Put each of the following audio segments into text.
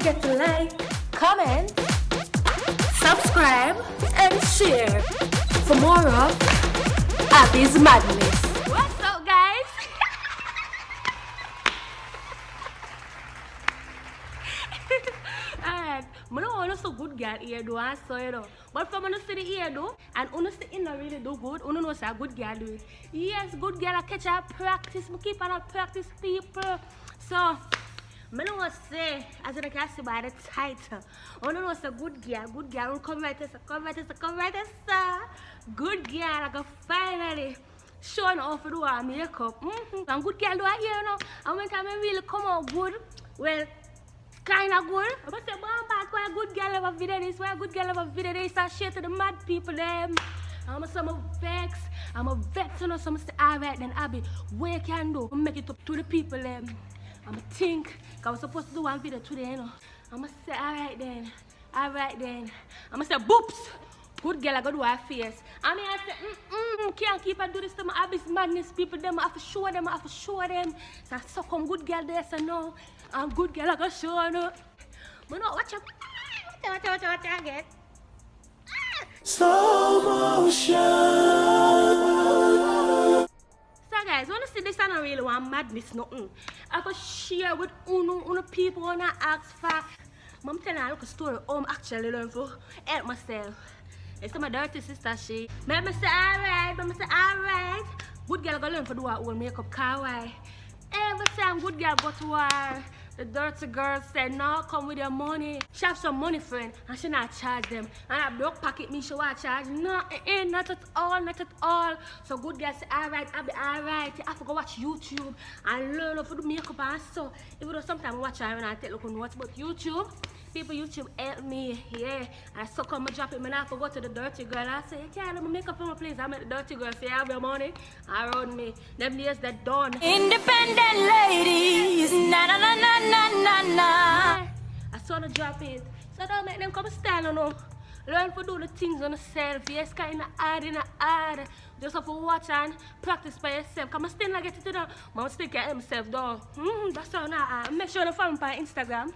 forget to like, comment, subscribe, and share for more of Abbi's Madness. What's up, guys? Alright, I don't want to good girl here do I saw it. But from when you see the ear do, and when you see it not really do good, you know say a good girl do it. Yes, good girl I catch up practice, I keep on practice people. So I don't want to say, as you can see by the title, I don't know say good girl, come right here, sir. Good girl, I go finally showing off to do her makeup. And good girl do I hear now. And when time I really come out good, well, kind of good. I must say, bad, why a good girl have a video this, why a good girl have a video this, I share to the mad people them. I'm a vex, you know, so I'm say, alright then, Abbi, what you can do, make it up to the people them. I'm think, cause I was supposed to do one video today, you know. I'm say, alright then. I'm say, boops. Good girl, I go do her face. I mean, I say, can't keep on do this to my Abbi's Madness people. Them, I have to show them. So, so come good girl there, so no. I'm good girl, I go show no. But no, watch again. Slow motion. So guys, when you see this, I don't really want madness, nothing. I go share with uno people when I ask for. I'm telling you a little story, I'm actually learn to help myself. It's my dirty sister, she. But I say, alright. Good girl go learn to do her own makeup, car why? Every time good girl go to her, the dirty girl said, no, come with your money. She have some money, friend, and she not charge them. And I broke pocket me, she want charge. No, not at all. So good girl say, alright, Abbi, alright. I have to go watch YouTube and learn how to do makeup and so. Even though sometimes I watch her and I take a look on watch, but YouTube, people YouTube help me, yeah. And so come and drop it, and I have to go to the dirty girl. I say, you can't do my makeup for me, please. I make the dirty girl say, I have your money around me. Them days that done. Independent ladies, na na na na na na. I saw the drop it. So don't make them come stand on them. Learn to do the things on yourself. Yes, kind of hard. Just have to watch and practice by yourself. Because I still not get it done. But I still get myself done. That's all now. Make sure you follow me on Instagram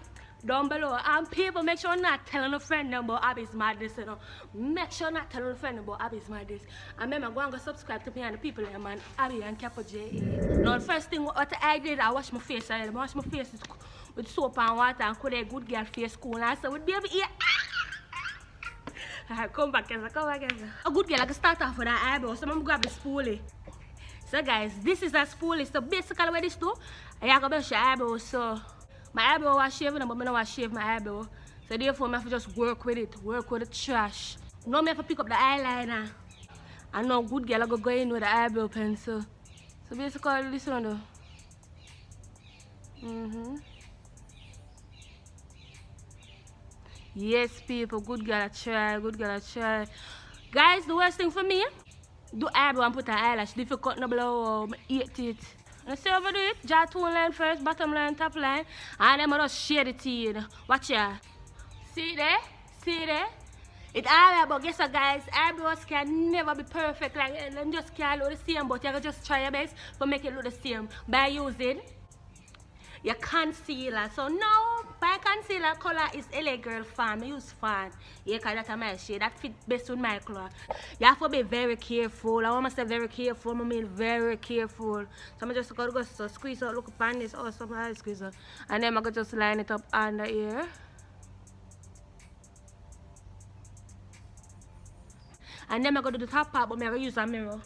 down below. And people, make sure not telling a friend about Abbi's Madness. You know. Make sure not telling a friend about Abbi's Madness. And remember, go and go subscribe to me and the people there, man. Abbi and Capo J. Now, the first thing what I did, I washed my face. I washed my face with soap and water and put a good girl face cool. And I said, with baby here. Come back, guys. A good girl, I can start off with an eyebrow. So I'm going to grab the spoolie. So, guys, this is a spoolie. So, basically, what this do, I have to brush your eyebrow. So, my eyebrow was shaving, but I don't want to shave my eyebrow. So, therefore, I have to just work with it. Work with the trash. Now, I have to pick up the eyeliner. And now, good girl, I go in with the eyebrow pencil. So, basically, this one, though. Yes, people, good girl, I try. Guys, the worst thing for me, do eyebrow and put an eyelash. Difficult no blow, eat it. And see over do it, draw two line first, bottom line, top line, and then I just share the teeth. Watch ya. See there? It's alright, but guess what, guys? Eyebrows can never be perfect. Like, them just can't look the same, but you can just try your best to make it look the same by using your concealer. So now, my concealer color is LA Girl Fan. I use Fan. Yeah, because that's my shade. That fits best with my color. You have to be very careful. I want to say very careful. I mean very careful. So I'm just going to go squeeze out. Look upon this. Oh, somehow squeeze out. And then I'm going to just line it up under here. And then I'm going to do the top part, but I'm going to use a mirror.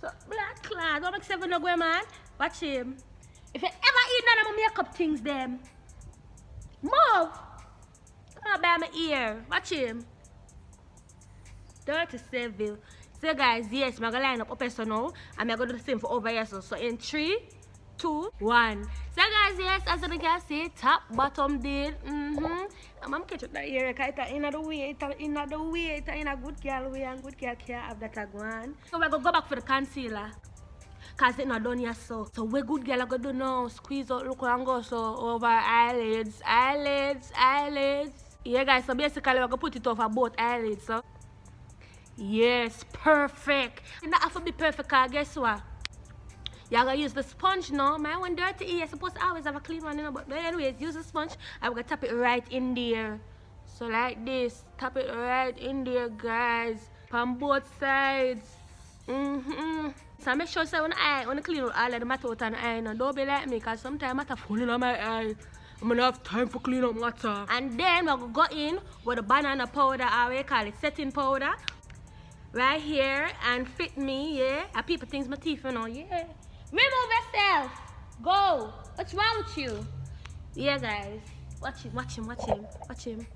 So, black clad. Don't make seven no go, man. Watch him. If you ever eat none of my makeup things, them move. Come on, by my ear. Watch him. Dirty Seville. So, guys, yes, I'm going to line up so now. And I'm going to do the same for over here. So, in 3, 2, 1. So, guys, yes, as you can see, top, bottom did. I'm going to catch up that ear because it's in the way. It's in a good girl way. And good girl can't have that one. So, we're going to go back for the concealer. Because it's not done yet, so what good girl I go do now? Squeeze out, look and go so over eyelids. Yeah, guys, so basically we're going to put it over both eyelids, so. Yes, perfect. It not have to be perfect, because guess what? You're gonna use the sponge now. Man, when dirty ear, you're supposed to always have a clean one, you know. But anyways, use the sponge. I'm gonna tap it right in there. So like this, tap it right in there, guys. On both sides. So make sure so when I clean out all of the matter out on the eye, now don't be like me, because sometimes matter falling on my eye. I'm gonna have time for clean up matter. And then we're gonna go in with the banana powder, or we call it setting powder. Right here, and fit me, yeah. And people think my teeth, you know, yeah. Remove yourself. Go. What's wrong with you? Yeah, guys. Watch him, watch him, watch him, watch him.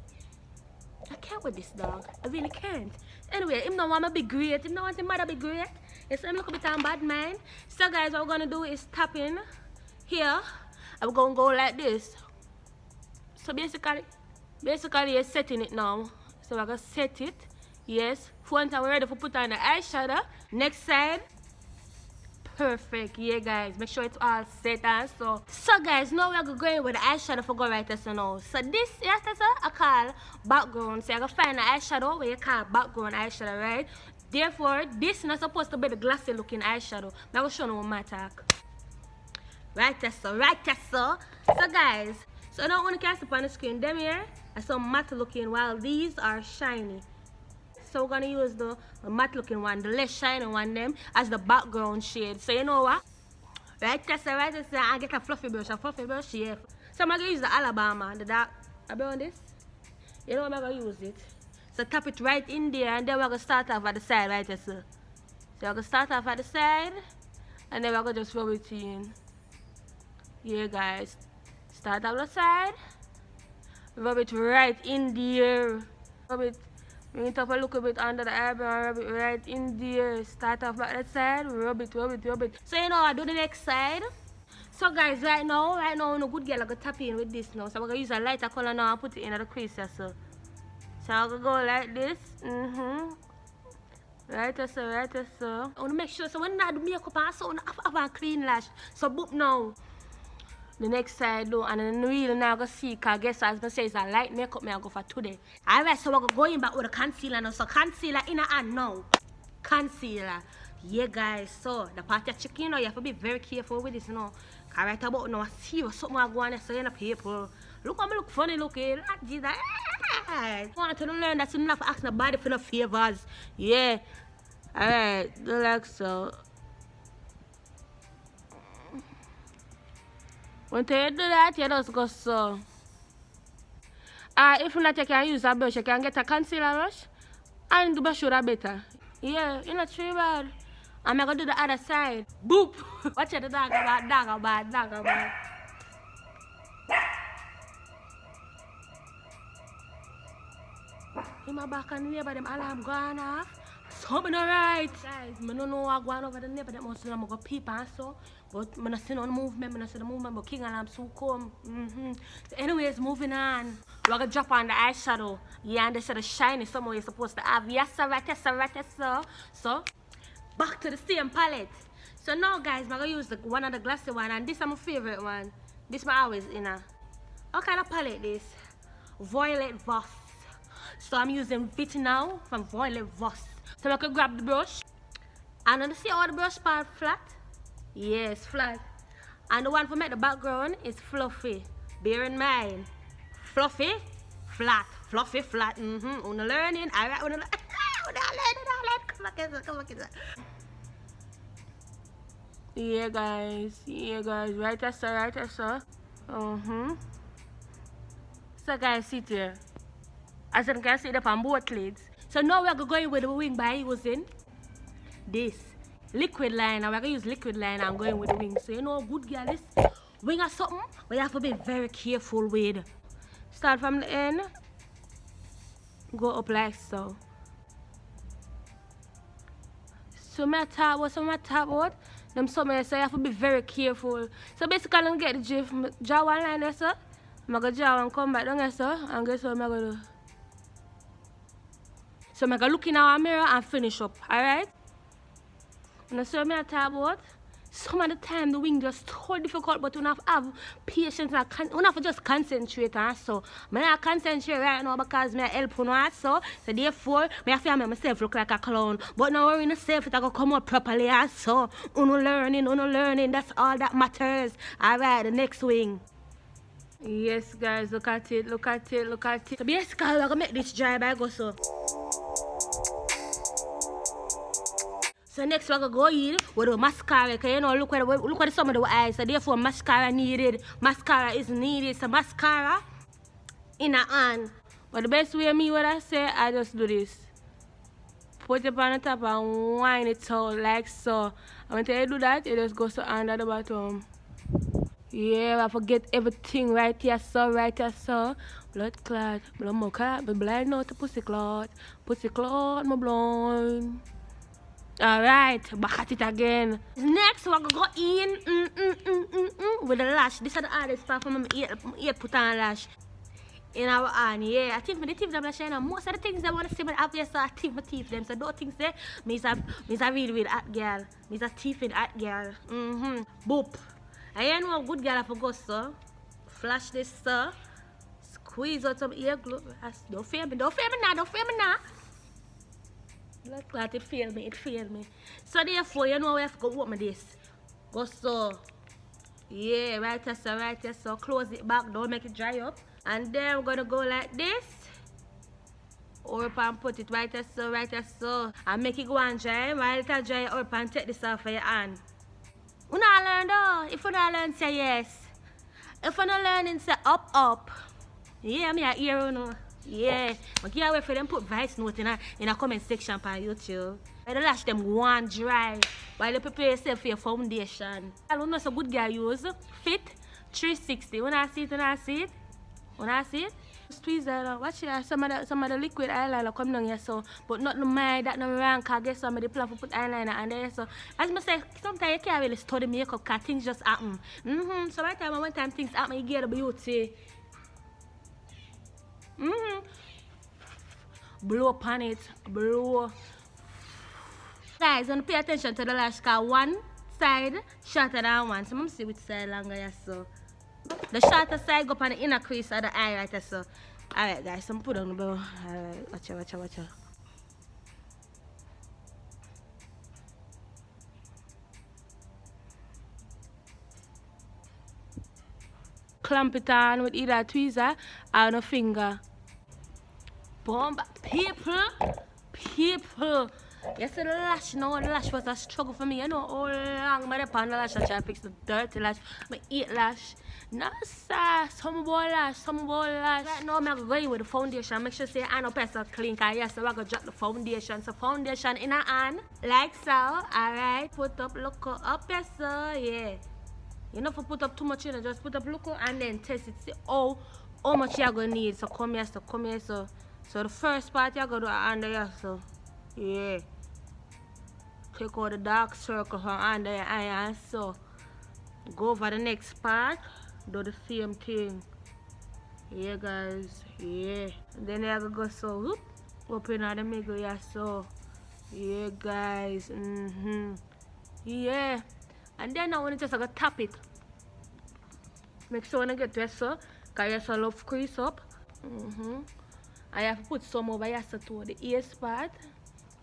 I can't with this dog. I really can't. Anyway, him don't want me to be great. Him don't want him to be great. It's him look a bit on bad mind. So guys, what we're gonna do is tap in here. And we're gonna go like this. So basically you're setting it now. So we're gonna set it. Yes. Front and we're ready for put on the eyeshadow. Next side. Perfect. Yeah, guys, make sure it's all set and so guys, now we're going with the eyeshadow for go right so now. So this yes, that's I call background. So you're gonna find the eyeshadow where you call background eyeshadow, right? Therefore this is not supposed to be the glassy looking eyeshadow. I'm gonna show you my talk. Right there, so guys, so now when you can see on the screen, them here are some matte looking while these are shiny. So we're gonna use the matte looking one, the less shiny one, them as the background shade. So you know what? Right there, I get a fluffy brush, yeah. So I'm gonna use the Alabama, the dark. I'll be on this. You know I'm gonna use it. So tap it right in there, and then we're gonna start off at the side, right there, so we're gonna start off at the side, and then we're gonna just rub it in. Yeah, guys. Start off the side, rub it right in there, rub it. Bring it up a little bit under the eyebrow, rub it right in there. Start off back that side, rub it. So you know, I do the next side. So guys, right now, no good girl, I'm gonna tap in with this now. So I'm gonna use a lighter color now and put it in the crease, so I'm gonna go like this. Right, so. I wanna make sure, so when I do makeup, I have a clean lash. So boop now. The next side though, and then really now go see, cause guess as I say, it's a light makeup me I go for today. Alright, so we're going back with the concealer now. So concealer in a hand now. Concealer. Yeah guys, so the part of chicken, you know, you have to be very careful with this, you know. Cause right about now, I see what something I go on there, so in the paper. Look how me look funny looking. Jesus. I want to learn that you don't have to ask nobody for no favors. Yeah. Alright, do like so. When you do that, you just go so. If not, you can use a brush. You can get a concealer brush and the brush should have better. Yeah, it's not too bad. I'm going to do the other side. Boop! Watch it, the dog about. In my back and neighbor, them alarm gone off. Something alright. Guys, I don't know what's going over the neighbor, them also I'm going to peep and so. But I don't see no movement, but King Alarm soon come. So anyways, moving on. We're going to drop on the eyeshadow. Yeah, and they said the shiny somewhere you're supposed to have. Yes, sir, right, sir. So, back to the same palette. So now, guys, I'm going to use one of the glassy one, and this is my favorite one. This is my always inner. What kind of palette this? Violet Voss. So I'm using it now from Violet Voss. So I can grab the brush. And then see how the brush part flat? Yes, flat. And the one for make the background is fluffy. Bear in mind. Fluffy, flat. Fluffy, flat. Una learning. Alright, una learning. Come on, kids. Yeah, guys. Right there, sir. So, guys, sit here. As you can see, the on both lids. So now we're going with the wing by using this liquid liner. We're going to use liquid liner. I'm going with the wing. So you know, good girl, this wing or something, but you have to be very careful with. Start from the end, go up like so. So my top what? Them somewhere, so you have to be very careful. So basically, I'm going to get the drift. Draw one line there, so I'm going to draw and come back down there, so and guess what I'm going to do? So I'm going to look in our mirror and finish up, alright? And so I'm going to talk about. some of the time the wing just so difficult, but you have to have patience and you have to just concentrate and so. I not concentrate right now because I help you know so therefore I have to make myself look like a clown. But now worry myself it I go come out properly and so learning, that's all that matters. Alright, the next wing. Yes guys, look at it. So basically we're gonna make this dry by go so. So next we're gonna go in with the mascara, because you know look at some of the eyes, so therefore mascara needed. Mascara is needed. So mascara in a hand. But the best way me what I say, I just do this. Put it on the top and wind it out like so. And when you do that, you just go so under the bottom. Yeah, I forget everything right here, so blood clot, blood mocha, but blind out to pussy clot, my blind. Alright, back at it again. Next, we're gonna go in with the lash. This is the hardest part for my ear put on lash. In our hand, yeah. I think my teeth them lash, most of the things I want to see but after so I think my teeth them. So don't think say me's a really hot girl. Me's a teeth in hot girl. Boop. I know a good girl I forgot so. Flash this so. Squeeze out some ear glue. Don't fail me now. Blood clot, it failed me. So therefore, you know we have to go open this. Go so. Yeah, right here so. Close it back, don't make it dry up. And then we're gonna go like this. Up and put it right here so. And make it go and dry. While it dry up and take this off of your hand. You not learn though. If you not learn, say yes. If you not learning, say up. Yeah, me I hear you know. Yeah. But can't wait for them put voice note in a comment section on YouTube. But the lash them go and dry. While you prepare yourself for your foundation. I don't know so good girl use Fit 360. When I see it. Squeeze that watch it. Some of the liquid eyeliner come down here so. But not no mind that no wrong cause guess some of the plan for put eyeliner and there so. As I say, sometimes you can't really study makeup cause things just happen. So one time things happen you get the beauty. Blow upon it. Blow. Guys, don't pay attention to the lash cause one side shorter than one. So I'm see which side longer here so. The shorter side go up on the inner crease of the eye right there so. Alright guys, I'm put on the bow. Alright, watch out. Clamp it on with either a tweezer or a finger. Boom, people. You see the lash now, the lash was a struggle for me. You know how long I upon the lash I try to fix the dirty lash. My 8 lash. No sir, some more lash. Right now I'm going with the foundation. Make sure say I know person clean cause yes, so I'm gonna drop the foundation. So foundation in a hand, like so. Alright, put up, look up yes sir, yeah. You know if you put up too much, you know, just put up look and then test it. See how much you're gonna need. So come here so. So the first part you're gonna do under here so. Yeah. Take out the dark circle from under your eye and so. Go over the next part. Do the same thing. Yeah guys. Yeah. And then you're gonna go so whoop. Open out the middle yeah so. Yeah guys. Yeah. And then I want to just go tap it. Make sure when I get to it so. Cause you so love crease up. I have to put some over here so to the ear spot.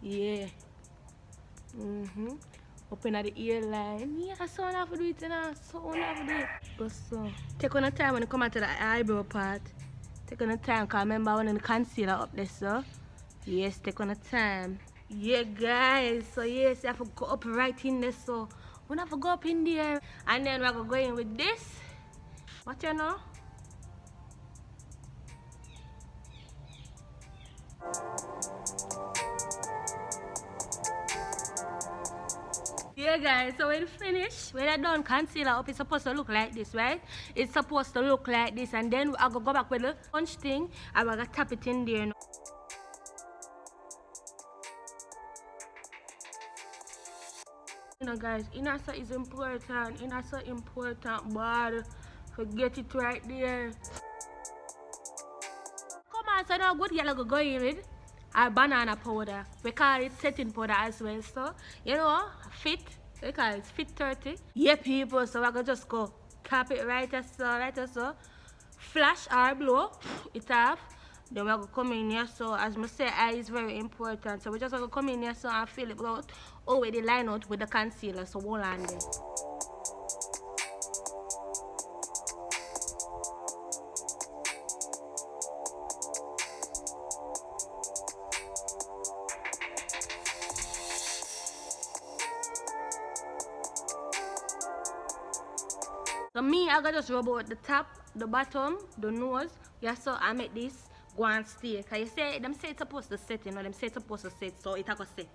Yeah. Open at the ear line. Yeah, so I have to do it now. So I have to do it. Go so. Take on the time when you come out to the eyebrow part. Take on the time because remember when the concealer up there so. Yes, take on the time. Yeah guys. So yes, you have to go up right in there so. We have to go up in there. And then we're going to go in with this. What you know? Yeah guys, so when finish, when I done concealer up, it's supposed to look like this, right? It's supposed to look like this and then I'm gonna go back with the sponge thing and I'm gonna tap it in there now. You know guys, inner is important, but forget it right there. Come on, so now good girl go in with our banana powder. We call it setting powder as well, so you know, Fit Because it's fit 30. Yeah, people, so I gonna just go cap it right as so. Flash or blow it off. Then we're gonna come in here. So as I say, eye is very important. So we're just gonna come in here so and fill it out. Oh, with the line out with the concealer. So hold on there. So me, I gotta just rub out the top, the bottom, the nose. Yeah, so I make this go and stay. Cause you say them say it's supposed to set, you know, them say it's supposed to set, so it a go set.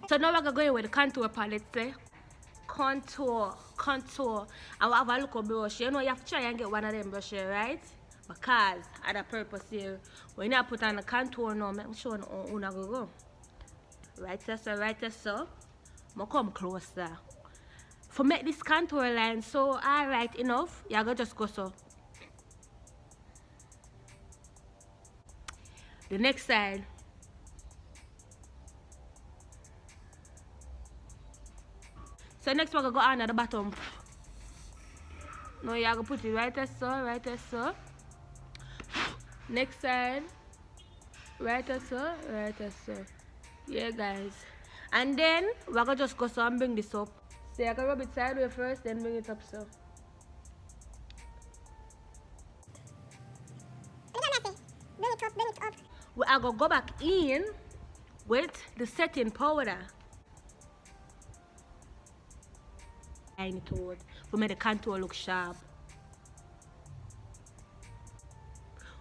So now we're gonna go in with the contour palette, say. Contour. I will have a look at brush. You know you have to try and get one of them brushes, right? Because at the purpose here, when you put on the contour now, make sure how you go. Right there, so. I come closer. For make this contour line so alright enough, you're gonna just go so. The next side. So next we're gonna go on at the bottom. Now you're gonna put it right there, so. Next side. Right there, so. Yeah, guys. And then we're gonna just go so and bring this up. So I can rub it sideways first, then bring it up so. Bring it up. We are gonna go back in with the setting powder. Line it out to make the contour look sharp.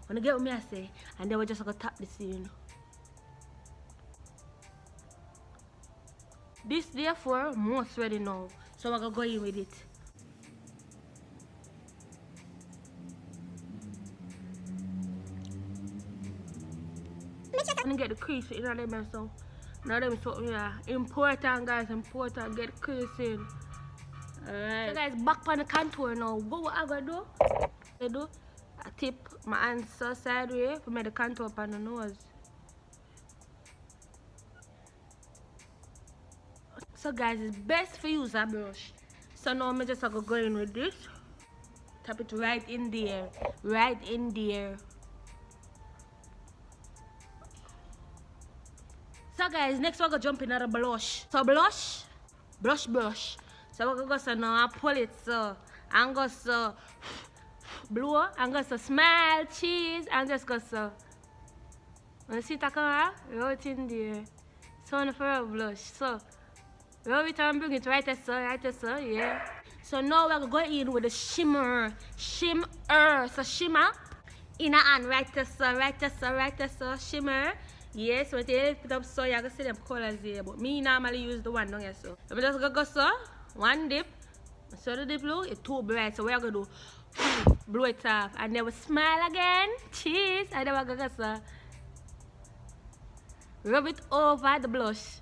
Wanna get what me I say? And then we're just gonna tap this in. This therefore most ready now. So we're gonna go in with it. I'm gonna get the crease in them so. Now them something yeah. Important guys, important, get the crease in. Alright. So guys, back on the contour now. What I gonna do? I tip my hands so sideways to make the contour up on the nose. So guys, it's best for use a brush. So now I'm just gonna go in with this. Tap it right in there. So guys, next we're gonna jump in at a blush. So brush. So we're gonna go so now and pull it so. And go so blow and go so smile, cheese, and just go so. When you see that camera, rub it in there. So for a blush. So rub it and bring it right there, so, yeah. So now we're going to go in with the shimmer. So shimmer. In a hand, right there, so, shimmer. Yes, when you lift it up so, you're going to see them colors here. But me normally use the one down here, so. I'm just going to go so, one dip. So the dip blue, it's too bright, so we're going to do, blow it off. And then we smile again, cheese. And then we're going to go so. Rub it over the blush.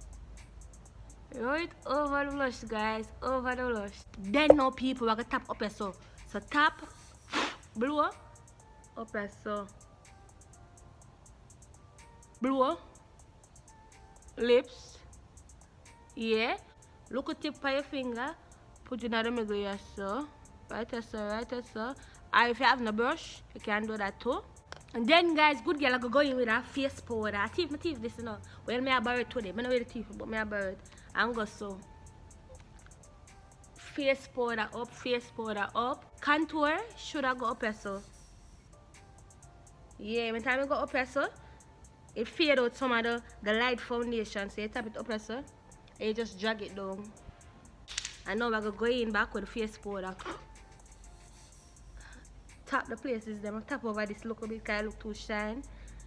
Right over the blush, guys. Over the blush. Then now people we're gonna tap up here so. So tap, blow, up here so. Blow, lips, yeah. Look at tip by your finger. Put it in the middle here so. Right there so. And if you have no brush, you can do that too. And then guys, good girl I go in with her face powder. My teeth this you know. Well me I borrow it today. I don't wear the teeth, but me I borrow it. And go so. Face powder up. Contour should I go up here so. Yeah, when time I go up here so, it fade out some of the light foundation. So you tap it up here so. And you just drag it down. And now we're gonna go in back with the face powder. Tap the places them, tap over this look a bit because I look too shine.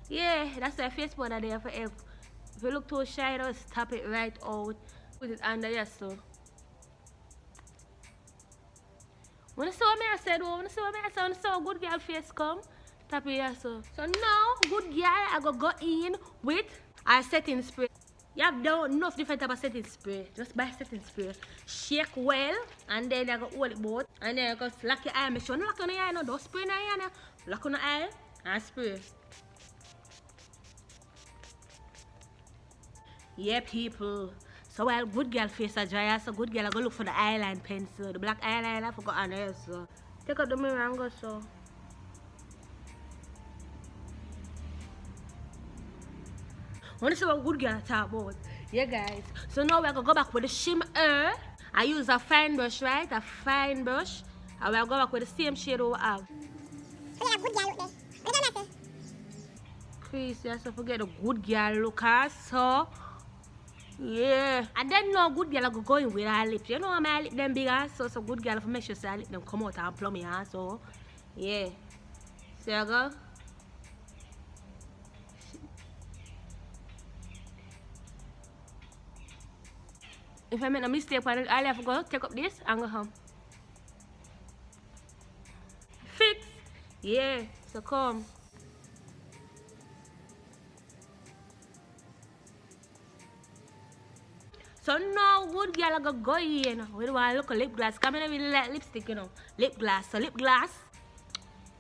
Yeah, that's why face powder there for help. If you look too shine, just tap it right out. Put it under your so. Wanna see what I said? Wanna see how good girl face come? Tap it here so. So now, good girl, I go in with our setting spray. You have done enough different type of setting spray. Just buy setting spray. Shake well, and then I go hold it both. And then I go lock your eye. Make sure you lock your eye, no. Don't spray in your eye. Lock on the eye and spray. Yeah, people. So while good girl face a dry, so good girl I go look for the eyeliner pencil, the black eyeliner I forgot on there. So take out the mirror and go so. Want to see what good girl talk about? Yeah, guys. So now we're gonna go back with the shimmer. I use a fine brush, right? A fine brush. And we'll go back with the same shade we have. So good girl look there. What do you say? Chris, you have to forget the good girl look, huh? So yeah. And then no good girl I go in with her lips. You know my lip them big, huh? So good girl for make sure her lip them come out and plummy, huh? So yeah. So I go. If I make a mistake on it, I'll have to go take up this and go home. Fix. Yeah. So come. So now good girl I go in. We don't want to look at lip gloss. Come in really like lipstick, you know. Lip gloss. So lip gloss.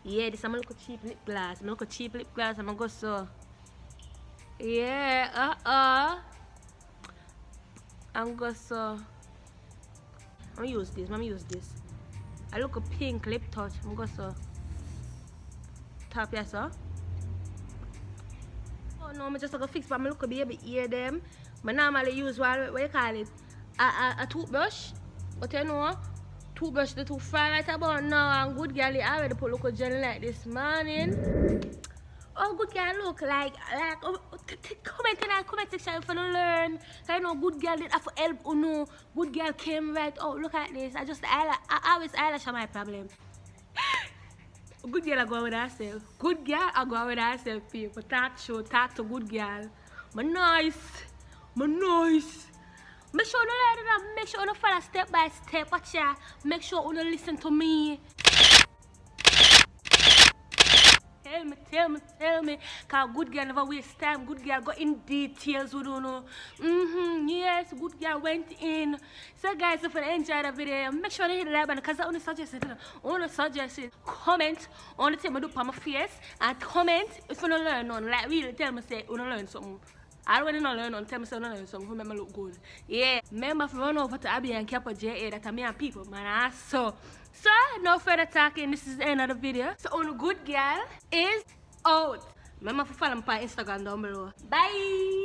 Yeah, this I'm look cheap lip gloss. I'm look cheap lip gloss. I'm gonna go so. Yeah, I'm gonna so. I'm gonna use this. I look a pink lip touch. I'm gonna so. Top here, so. Oh no, I'm just gonna fix, but I'm look a baby ear them. I normally use what you call it? A toothbrush. But you know, toothbrush the too far right about now, and good girl I already put look a gel like this morning. Oh, good girl look like comment in the comment section for to learn. I know good girl did have to help you know. Good girl came right. Oh, look at this. I always eyelash are my problem. Good girl I go with herself. Good girl I go with herself, people. Talk to good girl. My nice. Make sure you learn it and make sure you follow step by step. Watch ya. Make sure you listen to me. Tell me. Cause good girl never waste time. Good girl go in details, we don't know. Yes, good girl went in. So guys, if you enjoyed the video, make sure you hit the like button because I only suggested. Comment on the thing I do for my face and comment if you don't learn none. Like really tell me say you don't learn something. I don't want to learn none. Tell me say you don't learn something. Make me look good. Yeah. Remember if you run over to Abbi and Capo JA, that are me and people, man. So no further talking. This is the end of the video. So on a good girl is out. Remember to follow me on Instagram down below. Bye.